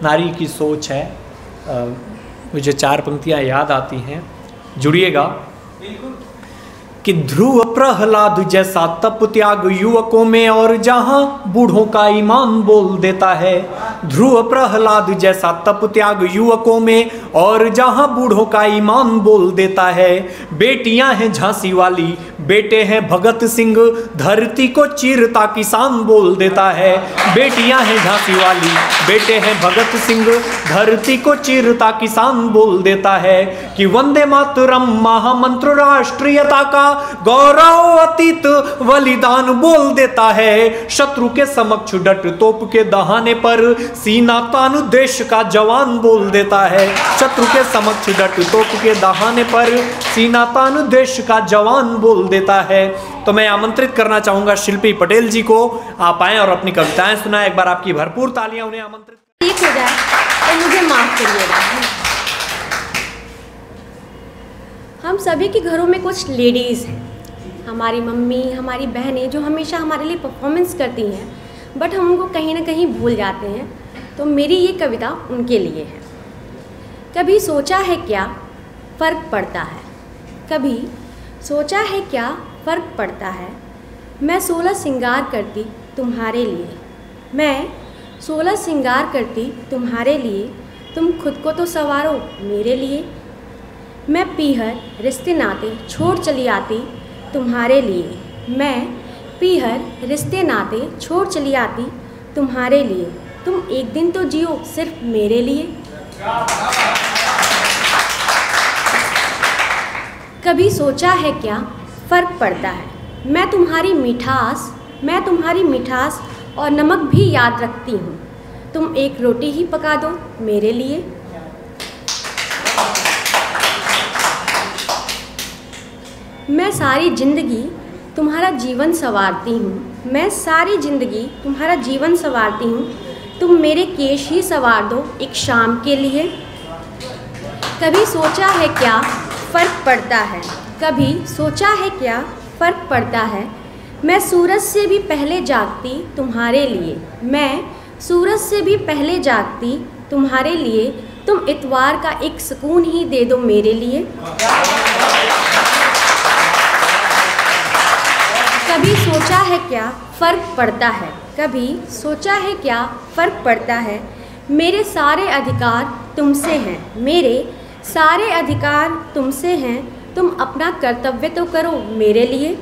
नारी की सोच है। मुझे 4 पंक्तियाँ याद आती हैं, जुड़िएगा। कि ध्रुव प्रहलाद जैसा तप त्याग युवकों में और जहां बूढ़ों का ईमान बोल देता है। ध्रुव प्रहलाद जैसा तप त्याग युवकों में और जहां बूढ़ों का ईमान बोल देता है। बेटियां हैं झांसी वाली, बेटे हैं भगत सिंह, धरती को चीरता किसान बोल देता है। बेटियां हैं झांसी वाली, बेटे हैं भगत सिंह, धरती को चीरता किसान बोल देता है। कि वंदे मातरम महामंत्र राष्ट्रीयता का गौरव अतीत बलिदान बोल देता है। शत्रु के समक्ष डट तोप के दहाने पर सीना तान देश का जवान बोल देता है। शत्रु के समक्ष डट तोप के दहाने पर सीना तान देश का जवान बोल देता है। तो मैं आमंत्रित करना चाहूंगा शिल्पी पटेल जी को, आप आए और अपनी कविताएं सुनाएं। एक बार आपकी भरपूर तालियां उन्हें आमंत्रित। ठीक हो जाए तो मुझे माफ करिएगा। हम सभी के घरों में कुछ लेडीज़ हैं, हमारी मम्मी, हमारी बहनें, जो हमेशा हमारे लिए परफॉर्मेंस करती हैं, बट हम उनको कहीं ना कहीं भूल जाते हैं। तो मेरी ये कविता उनके लिए है। कभी सोचा है क्या फ़र्क पड़ता है, कभी सोचा है क्या फ़र्क पड़ता है। मैं 16 श्रृंगार करती तुम्हारे लिए, मैं 16 श्रृंगार करती तुम्हारे लिए, तुम खुद को तो संवारो मेरे लिए। मैं पीहर रिश्ते नाते छोड़ चली आती तुम्हारे लिए, मैं पीहर रिश्ते नाते छोड़ चली आती तुम्हारे लिए, तुम एक दिन तो जियो सिर्फ मेरे लिए। कभी सोचा है क्या फ़र्क पड़ता है। मैं तुम्हारी मिठास और नमक भी याद रखती हूँ, तुम एक रोटी ही पका दो मेरे लिए। मैं सारी ज़िंदगी तुम्हारा जीवन संवारती हूँ, मैं सारी ज़िंदगी तुम्हारा जीवन संवारती हूँ, तुम मेरे केश ही संवार दो एक शाम के लिए। कभी सोचा है क्या फ़र्क पड़ता है, कभी सोचा है क्या फ़र्क पड़ता है। मैं सूरज से भी पहले जागती तुम्हारे लिए, मैं सूरज से भी पहले जागती तुम्हारे लिए, तुम इतवार का एक सुकून ही दे दो मेरे लिए। कभी सोचा है क्या फ़र्क पड़ता है, कभी सोचा है क्या फ़र्क पड़ता है। मेरे सारे अधिकार तुमसे हैं, मेरे सारे अधिकार तुमसे हैं, तुम अपना कर्तव्य तो करो मेरे लिए।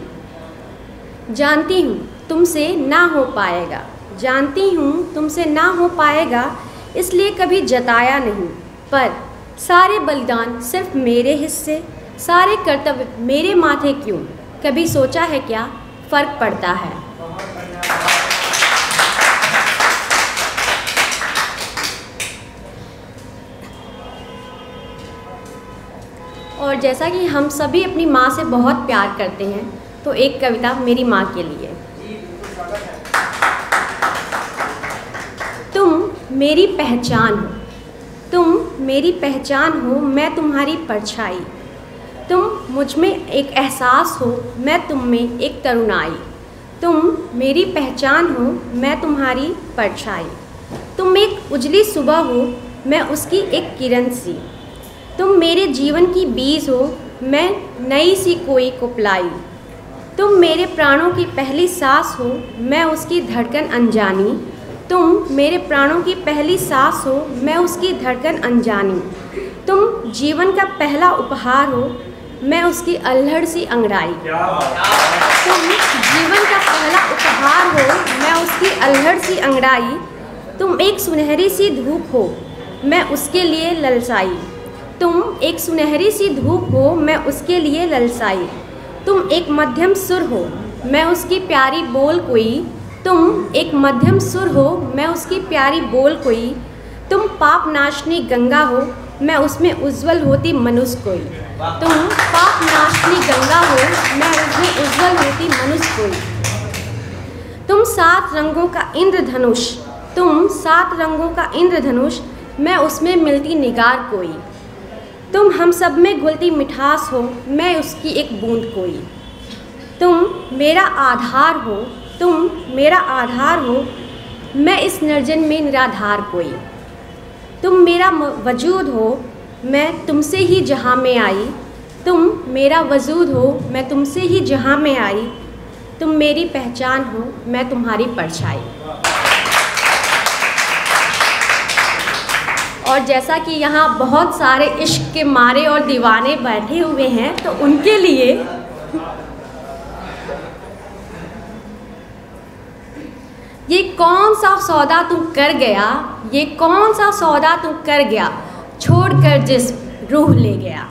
जानती हूँ तुमसे ना हो पाएगा, जानती हूँ तुमसे ना हो पाएगा, इसलिए कभी जताया नहीं, पर सारे बलिदान सिर्फ मेरे हिस्से, सारे कर्तव्य मेरे माथे क्यों। कभी सोचा है क्या फ़र्क पड़ता है। और जैसा कि हम सभी अपनी माँ से बहुत प्यार करते हैं, तो एक कविता मेरी माँ के लिए। तुम मेरी पहचान हो, तुम मेरी पहचान हो, मैं तुम्हारी परछाई, तुम मुझ में एक एहसास हो, मैं तुम में एक तरुणाई। तुम मेरी पहचान हो, मैं तुम्हारी परछाई, तुम एक उजली सुबह हो, मैं उसकी एक किरण सी। तुम मेरे जीवन की बीज हो, मैं नई सी कोई कुपलाई। तुम मेरे प्राणों की पहली सांस हो, मैं उसकी धड़कन अनजानी। तुम मेरे प्राणों की पहली सांस हो, मैं उसकी धड़कन अनजानी। तुम जीवन का पहला उपहार हो, मैं उसकी अल्हड़ सी अंगड़ाई। तुम जीवन का पहला उपहार हो, मैं उसकी अल्हड़ सी अंगड़ाई। तुम एक सुनहरी सी धूप हो, मैं उसके लिए ललसाई। तुम एक सुनहरी सी धूप हो, मैं उसके लिए ललसाई। तुम एक मध्यम सुर हो, मैं उसकी प्यारी बोल कोई। तुम एक मध्यम सुर हो, मैं उसकी प्यारी बोल कोई। तुम पाप नाशनी गंगा हो, मैं उसमें उज्जवल होती मनुष्य कोई। तुम पाप नाशनी गंगा हो, मैं उसमें उज्जवल होती मनुष्य कोई। तुम 7 रंगों का इंद्रधनुष, तुम 7 रंगों का इंद्रधनुष, मैं उसमें मिलती निगार कोई। तुम हम सब में घुलती मिठास हो, मैं उसकी एक बूंद कोई। तुम मेरा आधार हो, तुम मेरा आधार हो, मैं इस निर्जन में निराधार कोई। तुम मेरा वजूद हो, मैं तुमसे ही जहाँ में आई। तुम मेरा वजूद हो, मैं तुमसे ही जहाँ में आई। तुम मेरी पहचान हो, मैं तुम्हारी परछाई। और जैसा कि यहाँ बहुत सारे इश्क के मारे और दीवाने बैठे हुए हैं, तो उनके लिए ये कौन सा सौदा तू कर गया, ये कौन सा सौदा तू कर गया, छोड़कर जिस रूह ले गया।